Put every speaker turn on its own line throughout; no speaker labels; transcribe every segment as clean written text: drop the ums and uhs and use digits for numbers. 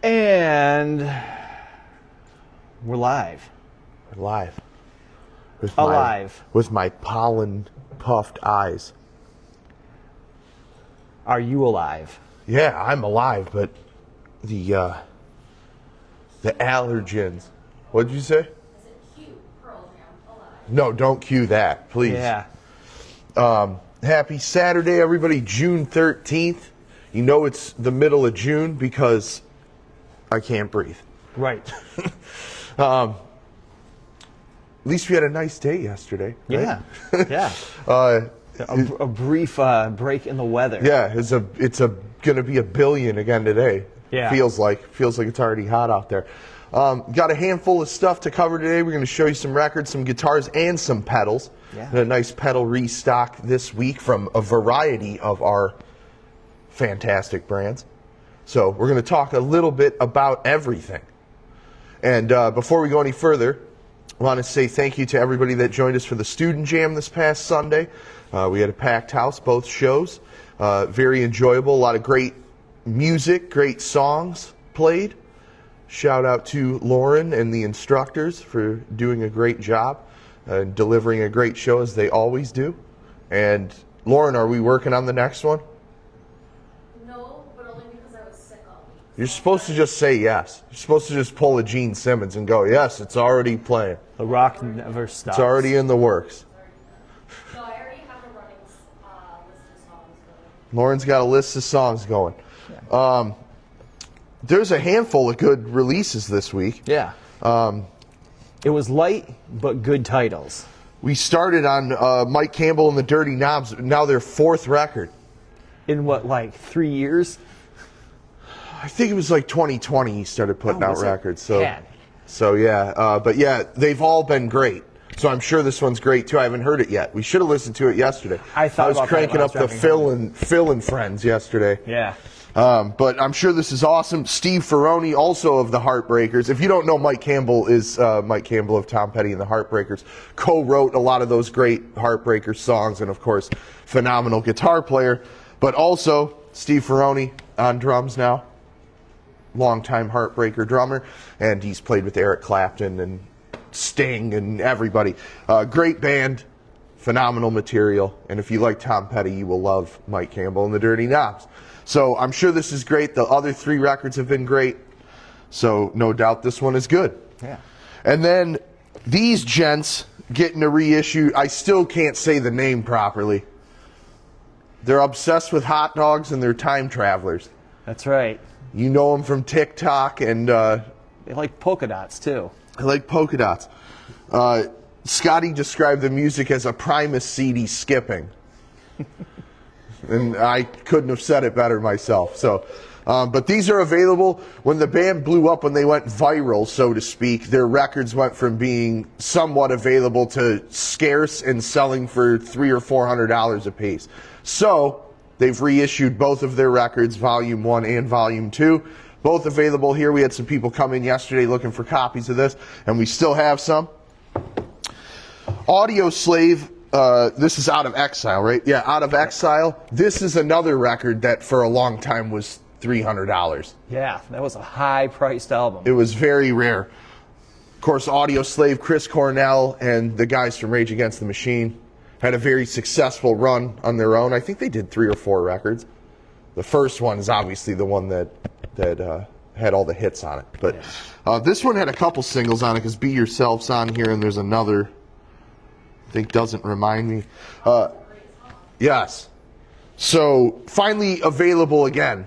And we're live.
We're live. With my pollen puffed eyes.
Are you alive?
Yeah, I'm alive, but the allergens. What'd you say?
Is it cute? Pearl Jam, alive.
No, don't cue that, please.
Yeah.
Happy Saturday, everybody. June 13th. You know it's the middle of June because I can't breathe.
Right.
At least we had a nice day yesterday. Right?
Yeah. Yeah. A brief break in the weather.
Yeah, it's gonna be 1 billion again today.
Yeah.
Feels like it's already hot out there. Got a handful of stuff to cover today. We're going to show you some records, some guitars, and some pedals.
Yeah.
And a nice pedal restock this week from a variety of our fantastic brands. So we're going to talk a little bit about everything. And before we go any further, I want to say thank you to everybody that joined us for the Student Jam this past Sunday. We had a packed house, both shows. Very enjoyable. A lot of great music, great songs played. Shout out to Lauren and the instructors for doing a great job and delivering a great show as they always do. And Lauren, are we working on the next one?
No, but only because I was sick all week.
You're supposed to just say yes. You're supposed to just pull a Gene Simmons and go, yes, it's already playing.
The rock never stops.
It's already in the works.
No, I already have a running list of songs going.
Lauren's got a list of songs going. There's a handful of good releases this week.
Yeah. It was light, but good titles.
We started on Mike Campbell and the Dirty Knobs, now their 4th record.
In what, like 3 years?
I think it was like 2020 he started putting out records. So yeah, but yeah, they've all been great. So I'm sure this one's great too. I haven't heard it yet. We should have listened to it yesterday.
I
was cranking up the Phil and Friends yesterday.
Yeah.
But I'm sure this is awesome. Steve Ferroni, also of the Heartbreakers. If you don't know, Mike Campbell is Mike Campbell of Tom Petty and the Heartbreakers. Co-wrote a lot of those great Heartbreakers songs, and of course, phenomenal guitar player. But also, Steve Ferroni on drums now. Longtime Heartbreaker drummer. And he's played with Eric Clapton and Sting and everybody. Great band. Phenomenal material. And if you like Tom Petty, you will love Mike Campbell and the Dirty Knobs. So I'm sure this is great. The other 3 records have been great. So no doubt this one is good.
Yeah.
And then these gents getting a reissue. I still can't say the name properly. They're obsessed with hot dogs and they're time travelers.
That's right.
You know them from TikTok and...
they like polka dots, too.
I like polka dots. Scotty described the music as a Primus CD skipping. And I couldn't have said it better myself. So, but these are available. When the band blew up, when they went viral, so to speak, their records went from being somewhat available to scarce and selling for $300 or $400 a piece. So they've reissued both of their records, Volume 1 and Volume 2. Both available here. We had some people come in yesterday looking for copies of this, and we still have some. Audio Slave. This is Out of Exile, right? Yeah, Out of Exile. This is another record that for a long time was $300.
Yeah, that was a high-priced album.
It was very rare. Of course, Audio Slave, Chris Cornell, and the guys from Rage Against the Machine had a very successful run on their own. I think they did 3 or 4 records. The first one is obviously the one that had all the hits on it. But this one had a couple singles on it, because Be Yourself's on here, and there's another... I think Doesn't Remind Me. Yes. So finally available again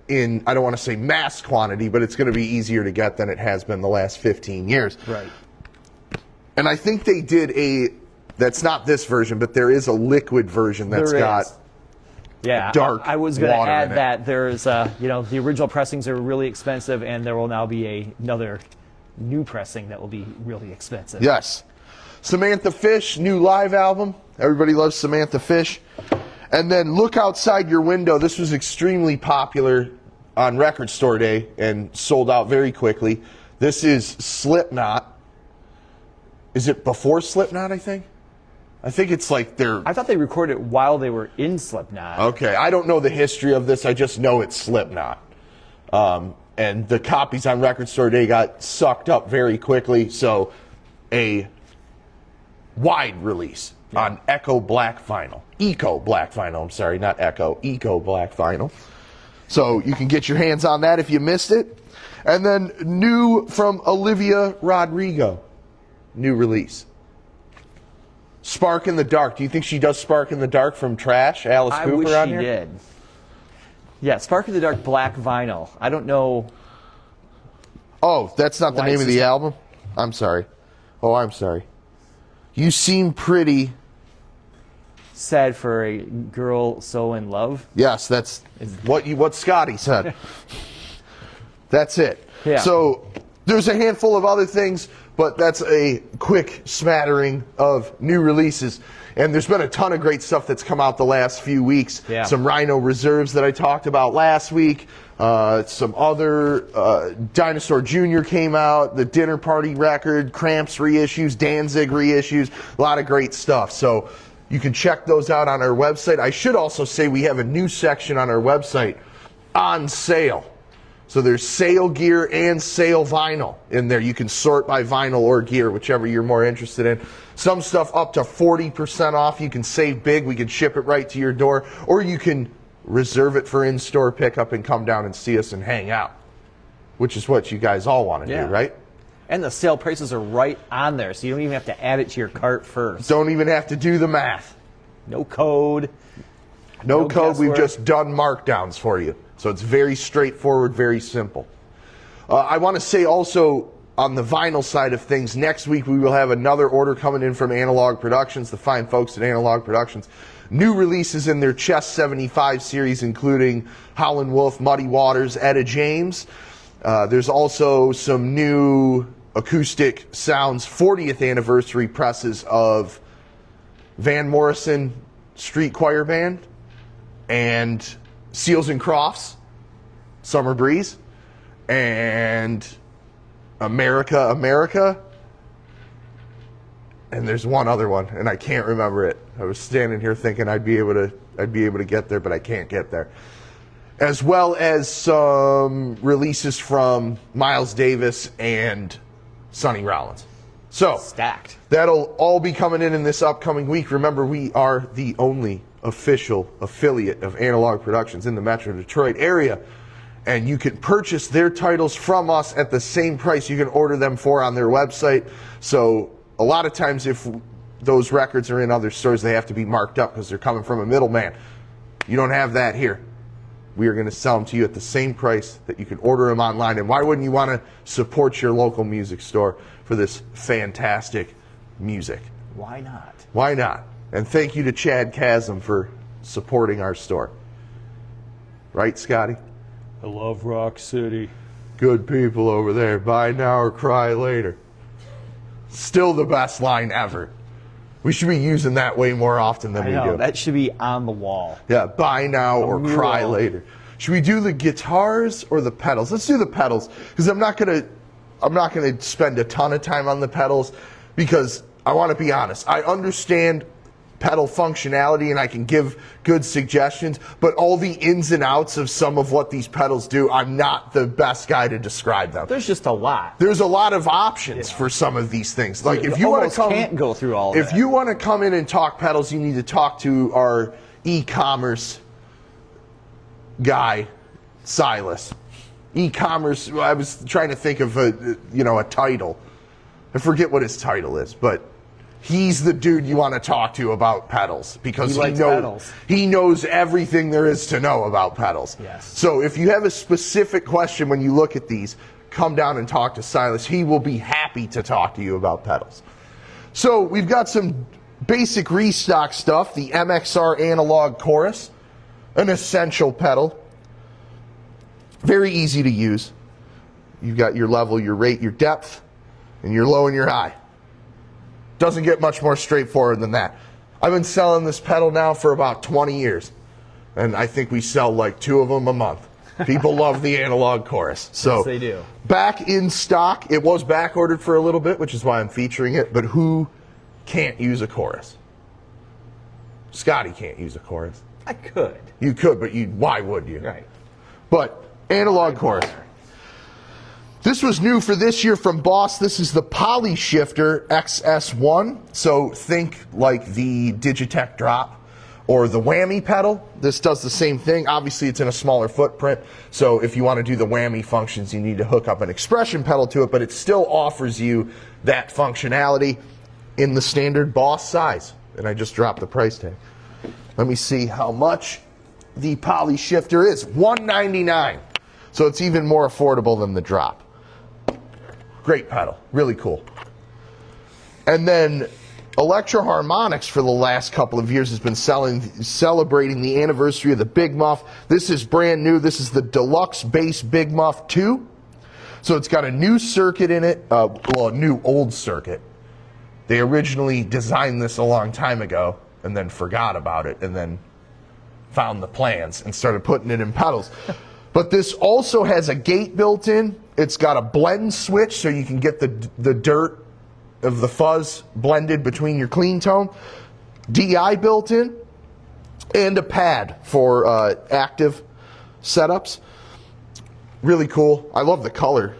in, I don't want to say mass quantity, but it's going to be easier to get than it has been the last 15 years.
Right.
And I think they did that's not this version, but there is a liquid version that's got dark
I was going to
water
add
in it.
that there's, the original pressings are really expensive, and there will now be another new pressing that will be really expensive.
Yes. Samantha Fish, new live album. Everybody loves Samantha Fish. And then Look Outside Your Window. This was extremely popular on Record Store Day and sold out very quickly. This is Slipknot. Is it before Slipknot, I think? I think it's like their...
I thought they recorded it while they were in Slipknot.
Okay, I don't know the history of this. I just know it's Slipknot. And and the copies on Record Store Day got sucked up very quickly. So a wide release on Echo Black Vinyl. Eco Black Vinyl, I'm sorry, not Echo. Eco Black Vinyl. So you can get your hands on that if you missed it. And then new from Olivia Rodrigo. New release. Spark in the Dark. Do you think she does Spark in the Dark from Trash? Alice
I
Cooper
wish
on
she
here?
did. Yeah, Spark in the Dark Black Vinyl. I don't know.
Oh, that's not the
Why
name
is
of
this
the
not-
album? I'm sorry. Oh, I'm sorry. You Seem Pretty.
Said for a girl so in love.
Yes, that's what Scotty said. That's it.
Yeah.
So there's a handful of other things, but that's a quick smattering of new releases. And there's been a ton of great stuff that's come out the last few weeks.
Yeah.
Some Rhino Reserves that I talked about last week. Some other Dinosaur Jr. came out. The Dinner Party record, Cramps reissues, Danzig reissues. A lot of great stuff. So you can check those out on our website. I should also say we have a new section on our website on sale. So there's sale gear and sale vinyl in there. You can sort by vinyl or gear, whichever you're more interested in. Some stuff up to 40% off. You can save big. We can ship it right to your door. Or you can reserve it for in-store pickup and come down and see us and hang out, which is what you guys all want to
Yeah.
do, right?
And the sale prices are right on there, so you don't even have to add it to your cart first.
Don't even have to do the math.
No code.
No code. We've
guesswork.
just done markdowns for you. So it's very straightforward, very simple. I want to say also on the vinyl side of things, next week we will have another order coming in from Analog Productions, the fine folks at Analog Productions. New releases in their Chess 75 series, including Howlin' Wolf, Muddy Waters, Etta James. There's also some new acoustic sounds 40th anniversary presses of Van Morrison Street Choir Band and Seals and Crofts, Summer Breeze, and America, America. And there's one other one, and I can't remember it. I was standing here thinking I'd be able to get there, but I can't get there. As well as some releases from Miles Davis and Sonny Rollins. So
Stacked.
that'll all be coming in this upcoming week. Remember, we are the only official affiliate of Analog Productions in the Metro Detroit area. And you can purchase their titles from us at the same price you can order them for on their website. So a lot of times if those records are in other stores, they have to be marked up because they're coming from a middleman. You don't have that here. We are going to sell them to you at the same price that you can order them online. And why wouldn't you want to support your local music store for this fantastic music?
Why not?
Why not? And thank you to Chad Chasm for supporting our store. Right, Scotty?
I love Rock City.
Good people over there. Buy now or cry later. Still the best line ever. We should be using that way more often than
I
we
know,
do.
that should be on the wall.
Yeah, buy now or
mural.
cry later. Should we do the guitars or the pedals? Let's do the pedals because I'm not gonna spend a ton of time on the pedals because I want to be honest. I understand pedal functionality and I can give good suggestions, but all the ins and outs of some of what these pedals do, I'm not the best guy to describe them.
There's just a lot.
There's a lot of options for some of these things. Like if you want
almost
to come,
can't go through all of
if
that.
you want to come in and talk pedals, you need to talk to our e-commerce guy, Silas. E-commerce. I was trying to think of a title. I forget what his title is, but he's the dude you want to talk to about pedals because
He likes pedals.
he knows everything there is to know about pedals.
Yes.
So if you have a specific question when you look at these, come down and talk to Silas. He will be happy to talk to you about pedals. So we've got some basic restock stuff. The MXR Analog Chorus, an essential pedal. Very easy to use. You've got your level, your rate, your depth, and your low and your high. Doesn't get much more straightforward than that. I've been selling this pedal now for about 20 years. And I think we sell like 2 of them a month. People love the Analog Chorus. So
Yes, they do.
Back in stock. It was back ordered for a little bit, which is why I'm featuring it. But who can't use a chorus? Scotty can't use a chorus.
I could.
You could, but why would you?
Right.
But Analog Chorus. This was new for this year from Boss. This is the Poly Shifter XS1. So think like the Digitech Drop or the Whammy pedal. This does the same thing. Obviously, it's in a smaller footprint. So if you want to do the whammy functions, you need to hook up an expression pedal to it, but it still offers you that functionality in the standard Boss size. And I just dropped the price tag. Let me see how much the Poly Shifter is. $199. So it's even more affordable than the Drop. Great pedal, really cool. And then Electro-Harmonix for the last couple of years has been celebrating the anniversary of the Big Muff. This is brand new. This is the Deluxe Bass Big Muff 2. So it's got a new circuit in it, well, a new old circuit. They originally designed this a long time ago and then forgot about it and then found the plans and started putting it in pedals. But this also has a gate built in. It's got a blend switch so you can get the dirt of the fuzz blended between your clean tone. DI built in, and a pad for active setups. Really cool. I love the color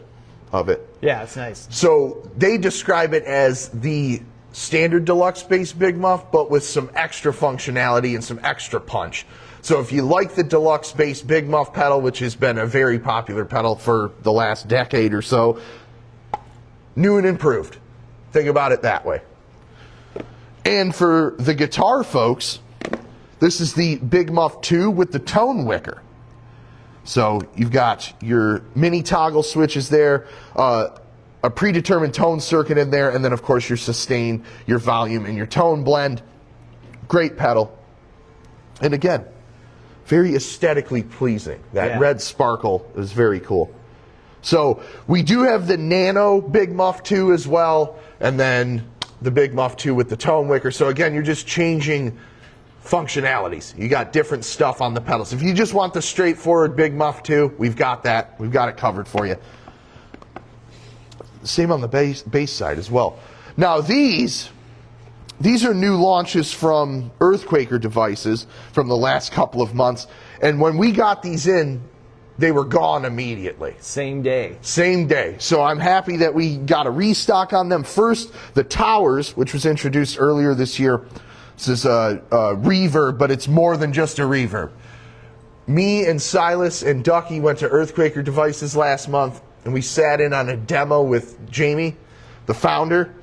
of it.
Yeah, it's nice.
So they describe it as the standard Deluxe Bass Big Muff, but with some extra functionality and some extra punch. So if you like the Deluxe Bass Big Muff pedal, which has been a very popular pedal for the last decade or so, new and improved. Think about it that way. And for the guitar folks, this is the Big Muff 2 with the Tone Wicker. So you've got your mini toggle switches there, a predetermined tone circuit in there, and then of course your sustain, your volume, and your tone blend. Great pedal. And again, very aesthetically pleasing. That red sparkle is very cool. So we do have the Nano Big Muff 2 as well, and then the Big Muff 2 with the Tone Wicker. So again, you're just changing functionalities. You got different stuff on the pedals. If you just want the straightforward Big Muff 2, we've got that. We've got it covered for you. Same on the bass side as well. Now these are new launches from Earthquaker devices from the last couple of months. And when we got these in, they were gone immediately.
Same day.
Same day. So I'm happy that we got a restock on them. First, the Towers, which was introduced earlier this year. This is a reverb, but it's more than just a reverb. Me and Silas and Ducky went to Earthquaker devices last month, and we sat in on a demo with Jamie, the founder.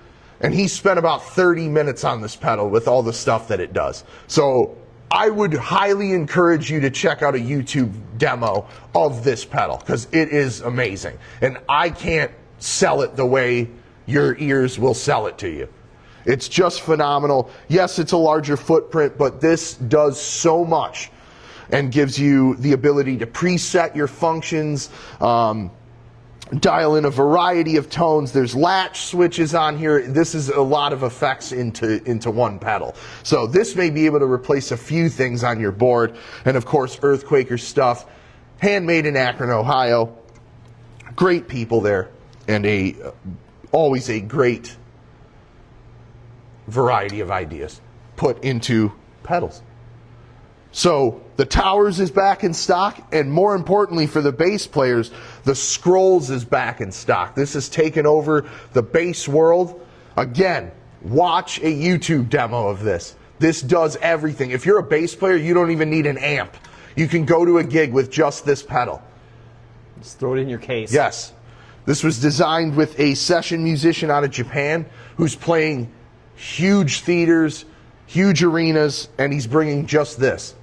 And he spent about 30 minutes on this pedal with all the stuff that it does. So I would highly encourage you to check out a YouTube demo of this pedal because it is amazing. And I can't sell it the way your ears will sell it to you. It's just phenomenal. Yes, it's a larger footprint, but this does so much and gives you the ability to preset your functions, dial in a variety of tones. There's latch switches on here. This is a lot of effects into one pedal. So this may be able to replace a few things on your board. And of course, Earthquaker stuff, handmade in Akron, Ohio. Great people there, and always a great variety of ideas put into pedals. So the Towers is back in stock, and more importantly for the bass players, the Scrolls is back in stock. This has taken over the bass world. Again, watch a YouTube demo of this. This does everything. If you're a bass player, you don't even need an amp. You can go to a gig with just this pedal.
Just throw it in your case.
Yes. This was designed with a session musician out of Japan who's playing huge theaters, huge arenas, and he's bringing just this.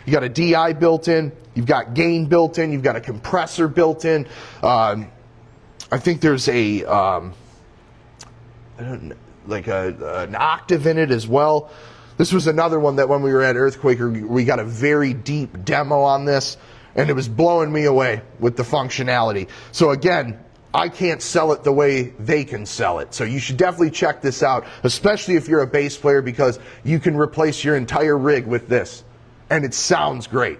You got a DI built in, you've got gain built in, you've got a compressor built in. I think there's an octave in it as well. This was another one that when we were at Earthquaker, we got a very deep demo on this, and it was blowing me away with the functionality. So again, I can't sell it the way they can sell it. So you should definitely check this out, especially if you're a bass player, because you can replace your entire rig with this. And it sounds great.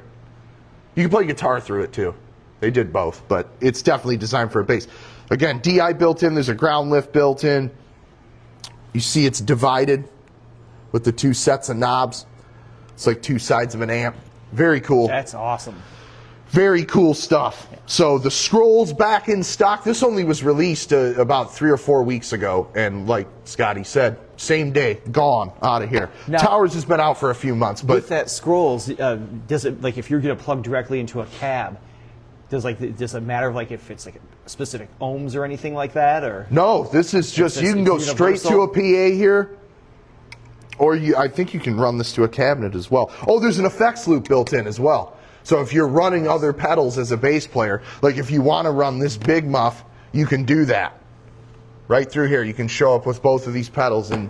You can play guitar through it too. They did both, but it's definitely designed for a bass. Again, DI built in, there's a ground lift built in. You see it's divided with the two sets of knobs. It's like two sides of an amp. Very cool.
That's awesome.
Very cool stuff. So the Scroll's back in stock. This only was released about 3 or 4 weeks ago, and like Scotty said, same day, gone, out of here.
Now,
Towers has been out for a few months, but
with that Scrolls, does it, like, if you're going to plug directly into a cab, does it matter like if it's like a specific ohms or anything like that, or?
no, this is just, you can go straight to a PA here, or I think you can run this to a cabinet as well. Oh, there's an effects loop built in as well. So if you're running other pedals as a bass player, like if you want to run this Big Muff, you can do that. Right through here, you can show up with both of these pedals and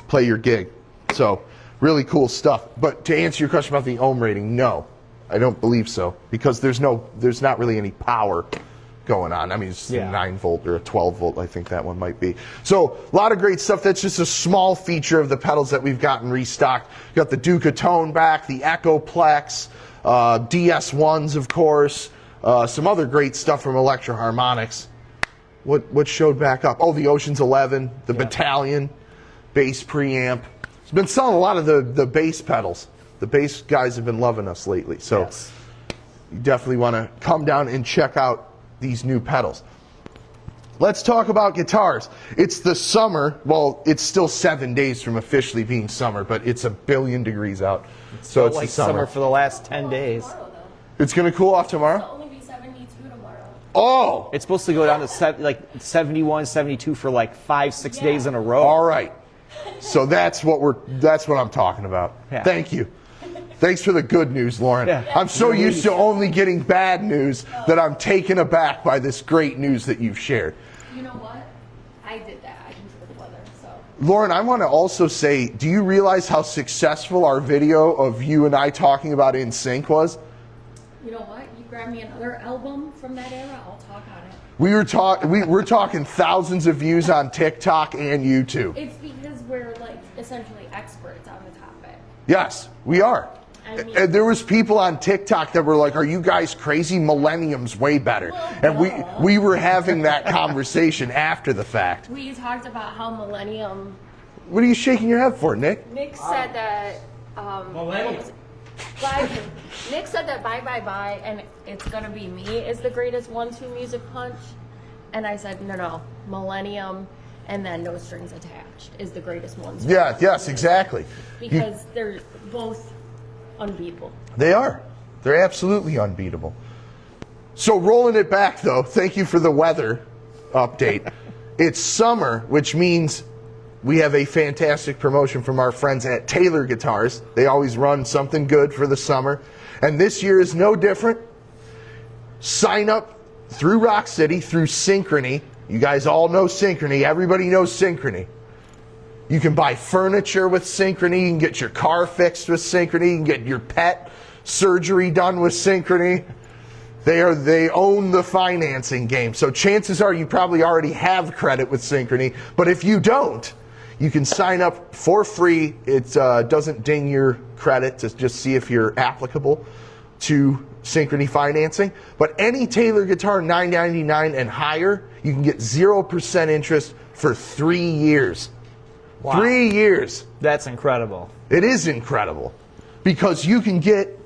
play your gig. So really cool stuff. But to answer your question about the ohm rating, no, I don't believe so, because there's not really any power going on. I mean, it's a 9 volt or a 12 volt, I think that one might be. So a lot of great stuff. That's just a small feature of the pedals that we've gotten restocked. You got the Duca Tone back, the Echoplex, DS1s, of course, some other great stuff from Electro-Harmonix. What showed back up? Oh, the Ocean's 11, the Battalion bass preamp. It's been selling a lot of the bass pedals. The bass guys have been loving us lately, so you definitely want to come down and check out these new pedals. Let's talk about guitars. It's the summer. Well, it's still 7 days from officially being summer, but it's 1 billion degrees out. So it's
like
the summer
for the last 10 days.
It's going to cool off tomorrow?
It'll only be 72 tomorrow.
Oh!
It's supposed to go down to like 71, 72 for like 5-6 days in a row.
All right. So that's what I'm talking about.
Yeah.
Thank you. Thanks for the good news, Lauren.
Yeah.
I'm so used to only getting bad news that I'm taken aback by this great news that you've shared.
You know what? I did that. I considered the weather, so.
Lauren, I want to also say, do you realize how successful our video of you and I talking about In Sync was?
You know what? You grab me another album from that era, I'll talk on it.
We're talking thousands of views on TikTok and YouTube.
It's because we're like essentially experts on the topic.
Yes, we are.
I mean,
And there was people on TikTok that were like, "Are you guys crazy? Millennium's way better."
Well,
And we were having that conversation after the fact.
we talked about how Millennium.
What are you shaking your head for, Nick?
Nick said that.
Millennium.
Nick said that Bye Bye Bye and It's Gonna Be Me is the greatest 1-2 music punch, and I said no, Millennium and then No Strings Attached is the greatest one.
Yeah, yes, exactly.
Because they're both unbeatable.
They are. They're absolutely unbeatable. So rolling it back, though, thank you for the weather update. It's summer, which means we have a fantastic promotion from our friends at Taylor Guitars. They always run something good for the summer. And this year is no different. Sign up through Rock City, through Synchrony. You guys all know Synchrony. Everybody knows Synchrony. You can buy furniture with Synchrony. You can get your car fixed with Synchrony. You can get your pet surgery done with Synchrony. They own the financing game. So chances are you probably already have credit with Synchrony. But if you don't, you can sign up for free. It doesn't ding your credit to just see if you're applicable to Synchrony financing. But any Taylor guitar $9.99 and higher, you can get 0% interest for 3 years.
Wow.
3 years.
That's incredible.
It is incredible because you can get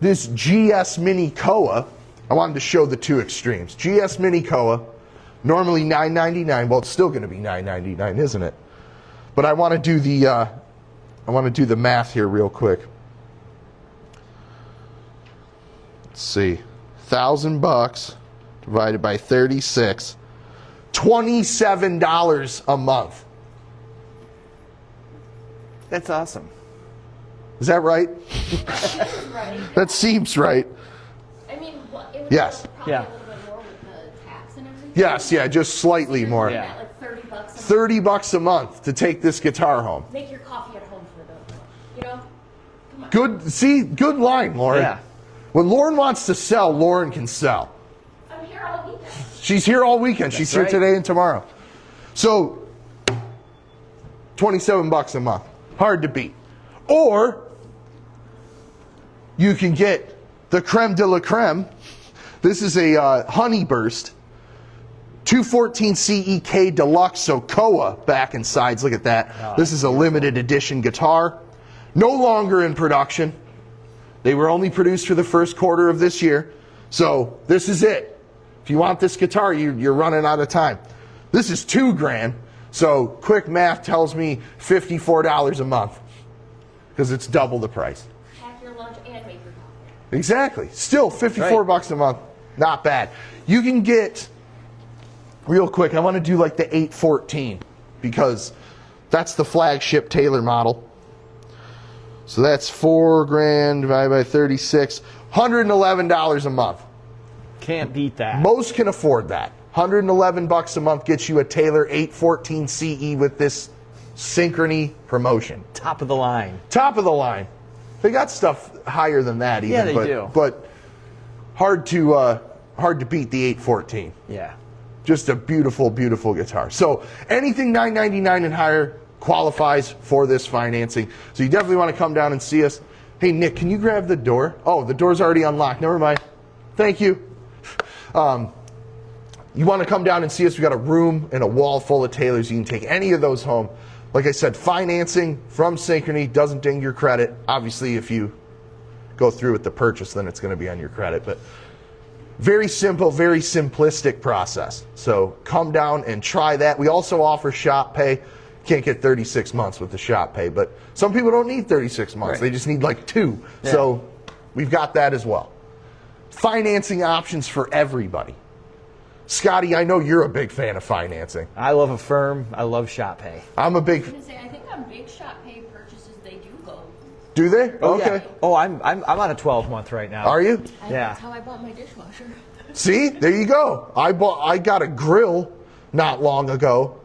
this GS Mini Koa. I wanted to show the two extremes. GS Mini Koa, normally $9.99. Well, it's still going to be $9.99, isn't it? But I want to do the math here real quick. Let's see, $1,000 divided by 36, $27 a month.
That's awesome.
Is that right?
Right.
That seems right.
I mean, it would
Yes.
probably
Yeah.
a little bit more with the tax and everything.
Yes, yeah, just slightly more.
Yeah.
At like $30 a month.
$30 a month to take this guitar home.
Make your coffee at home for them. You know? Come on.
Good line, Lauren.
Yeah.
When Lauren wants to sell, Lauren can sell.
I'm here all weekend.
She's here all weekend. She's here
right.
today and tomorrow. So, $27 a month. Hard to beat. Or, you can get the creme de la creme. This is a honey burst. 214 CEK Deluxe, so Koa back and sides. Look at that. This is a limited edition guitar. No longer in production. They were only produced for the first quarter of this year. So this is it. If you want this guitar, you're running out of time. This is $2,000. So quick math tells me $54 a month because it's double the price.
Pack your lunch and make your coffee.
Exactly. Still 54 bucks a month. Not bad. You can get, real quick, I want to do like the 814 because that's the flagship Taylor model. So that's $4,000 divided by 36, $111 a month.
Can't beat that.
Most can afford that. 111 bucks a month gets you a Taylor 814 CE with this Synchrony promotion.
Top of the line.
Top of the line. They got stuff higher than that even.
Yeah, they do.
But hard to beat the 814.
Yeah.
Just a beautiful, beautiful guitar. So anything $999 and higher qualifies for this financing. So you definitely want to come down and see us. Hey, Nick, can you grab the door? Oh, the door's already unlocked. Never mind. Thank you. You want to come down and see us. We got a room and a wall full of Taylors. You can take any of those home. Like I said, financing from Synchrony doesn't ding your credit. Obviously, if you go through with the purchase, then it's going to be on your credit. But very simple, very simplistic process. So come down and try that. We also offer shop pay. Can't get 36 months with the shop pay, but some people don't need 36 months.
Right.
They just need like 2.
Yeah.
So we've got that as well. Financing options for everybody. Scotty, I know you're a big fan of financing.
I love Affirm. I love shop pay.
I'm a big.
I was gonna say, I think on big shop pay purchases they do go.
Do they?
Oh,
Okay.
yeah. Oh, I'm on a 12-month right now.
Are you?
Yeah.
Yeah.
That's how I bought my dishwasher.
See, there you go. I got a grill not long ago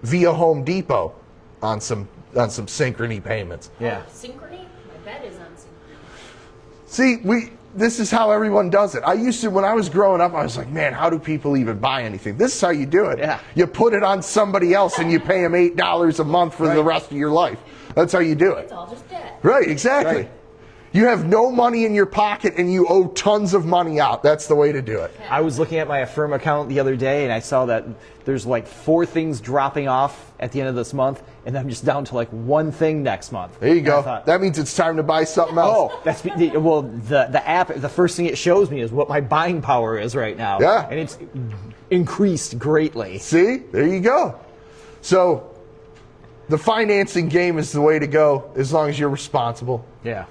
via Home Depot on some Synchrony payments.
Yeah.
Synchrony? My bed is on Synchrony.
See, this is how everyone does it. I used to, when I was growing up, I was like, man, how do people even buy anything? This is how you do it.
Yeah.
You put it on somebody else and you pay them $8 a month for the rest of your life. That's how you do it.
It's all just debt.
Right, exactly.
Right.
You have no money in your pocket and you owe tons of money out. That's the way to do it.
I was looking at my Affirm account the other day, and I saw that there's like 4 things dropping off at the end of this month, and I'm just down to like 1 thing next month.
There you
And
go.
I thought,
That means it's time to buy something else.
oh, that's well, the app. The first thing it shows me is what my buying power is right now.
Yeah.
And it's increased greatly.
See? There you go. So the financing game is the way to go as long as you're responsible,
Yeah.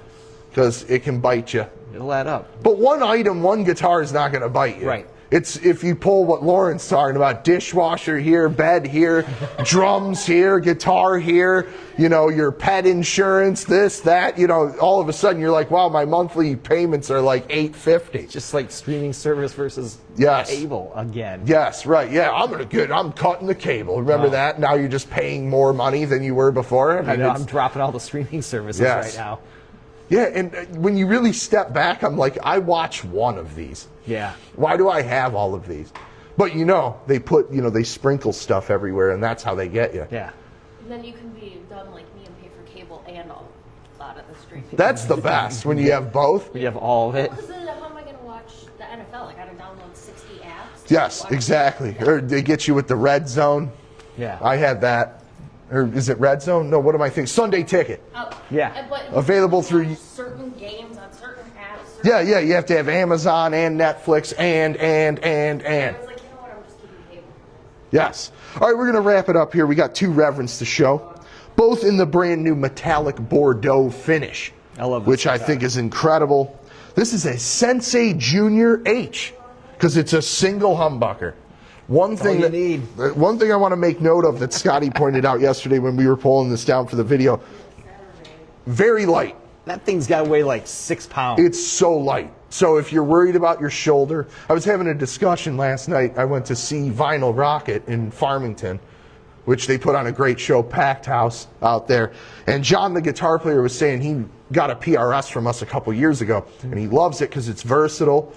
because it can bite you.
It'll add up.
But one item, one guitar is not going to bite you.
Right.
It's if you pull what Lauren's talking about, dishwasher here, bed here, drums here, guitar here, your pet insurance, this, that, all of a sudden you're like, wow, my monthly payments are like $850.
Just like streaming service versus
Yes.
cable again.
Yes, right. Yeah, I'm cutting the cable. Remember that? Now you're just paying more money than you were before.
I know,
it's-
I'm dropping all the streaming services
Yes.
right now.
Yeah, and when you really step back, I'm like, I watch one of these.
Yeah.
Why do I have all of these? But they put, they sprinkle stuff everywhere, and that's how they get you.
Yeah.
And then you can be done like me and pay for cable and a lot of the streaming.
That's the best when you have both.
We have all of it.
Because then how am I going to watch the NFL? I got to download 60 apps. to
Yes,
watch
exactly. Or they get you with the Red Zone.
Yeah.
I had that. Or is it Red Zone? No, what am I thinking? Sunday Ticket.
Oh,
Yeah.
But
Available
you
through-
watch certain games on certain apps.
Yeah, you have to have Amazon and Netflix and.
I was like, you know what? I'm just keeping cable.
Yes. All right, we're going to wrap it up here. We got 2 Reverends to show, both in the brand new metallic Bordeaux finish.
I love this
which I
guitar.
think is incredible. This is a Sensei Jr. H, because it's a single humbucker. One thing
all you need.
One thing I want to make note of that Scotty pointed out yesterday when we were pulling this down for the video, very light.
That thing's got to weigh like 6 pounds.
It's so light. So if you're worried about your shoulder, I was having a discussion last night. I went to see Vinyl Rocket in Farmington, which they put on a great show, packed house out there. And John, the guitar player, was saying he got a PRS from us a couple years ago, and he loves it because it's versatile.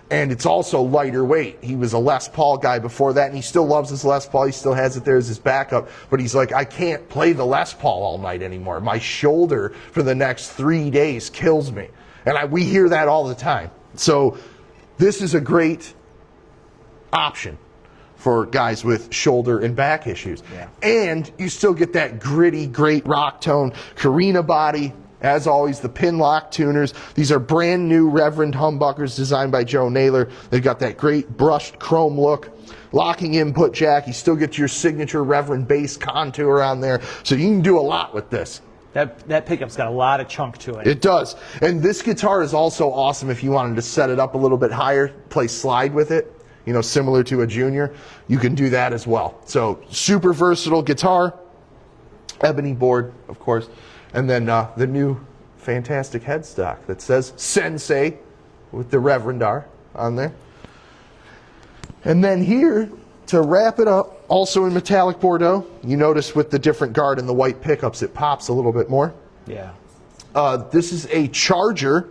And it's also lighter weight. He was a Les Paul guy before that, and he still loves his Les Paul. He still has it there as his backup. But he's like, I can't play the Les Paul all night anymore. My shoulder for the next 3 days kills me. And we hear that all the time. So this is a great option for guys with shoulder and back issues.
Yeah.
And you still get that gritty, great rock tone, Carina body, As always, the pin lock tuners. These are brand new Reverend humbuckers designed by Joe Naylor. They've got that great brushed chrome look. Locking input jack. You still get your signature Reverend bass contour on there. So you can do a lot with this.
That pickup's got a lot of chunk to it.
It does. And this guitar is also awesome if you wanted to set it up a little bit higher, play slide with it, you know, similar to a Junior. You can do that as well. So super versatile guitar. Ebony board, of course. And then the new fantastic headstock that says Sensei with the Reverend R on there. And then here, to wrap it up, also in metallic Bordeaux, you notice with the different guard and the white pickups, it pops a little bit more.
Yeah.
This is a Charger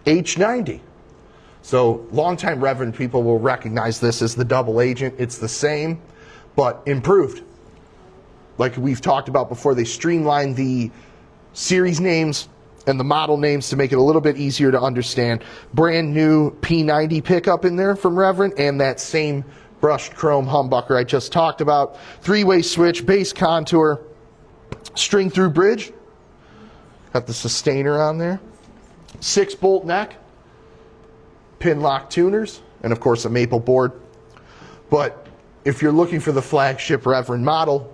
H90. So longtime Reverend people will recognize this as the double agent. It's the same, but improved. Like we've talked about before, they streamlined the series names and the model names to make it a little bit easier to understand. Brand new P90 pickup in there from Reverend, and that same brushed chrome humbucker I just talked about. 3-way switch, bass contour, string through bridge. Got the sustainer on there. 6-bolt neck, pin lock tuners, and of course a maple board. But if you're looking for the flagship Reverend model,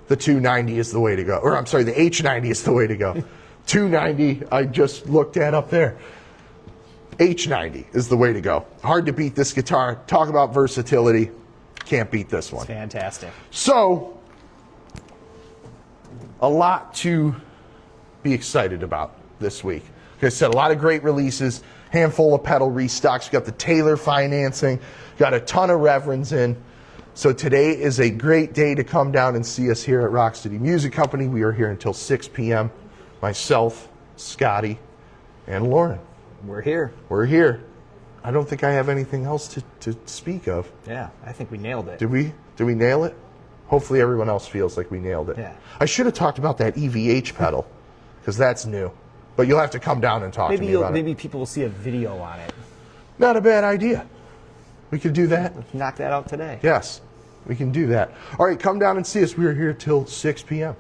the 290 is the way to go. Or I'm sorry, the H90 is the way to go. 290, I just looked at up there. H90 is the way to go. Hard to beat this guitar. Talk about versatility. Can't beat this one.
It's fantastic.
So, a lot to be excited about this week. Like I said, a lot of great releases. Handful of pedal restocks. You got the Taylor financing. Got a ton of Reverends in. So today is a great day to come down and see us here at Rock City Music Company. We are here until 6 p.m. Myself, Scotty, and Lauren.
We're here.
We're here. I don't think I have anything else to speak of.
Yeah, I think we nailed it.
Did we nail it? Hopefully everyone else feels like we nailed it.
Yeah.
I should have talked about that EVH pedal, because that's new. But you'll have to come down and talk to me about it.
Maybe people will see a video on it.
Not a bad idea. We could do that.
Knock that out today.
Yes, we can do that. All right, come down and see us. We are here till 6 p.m.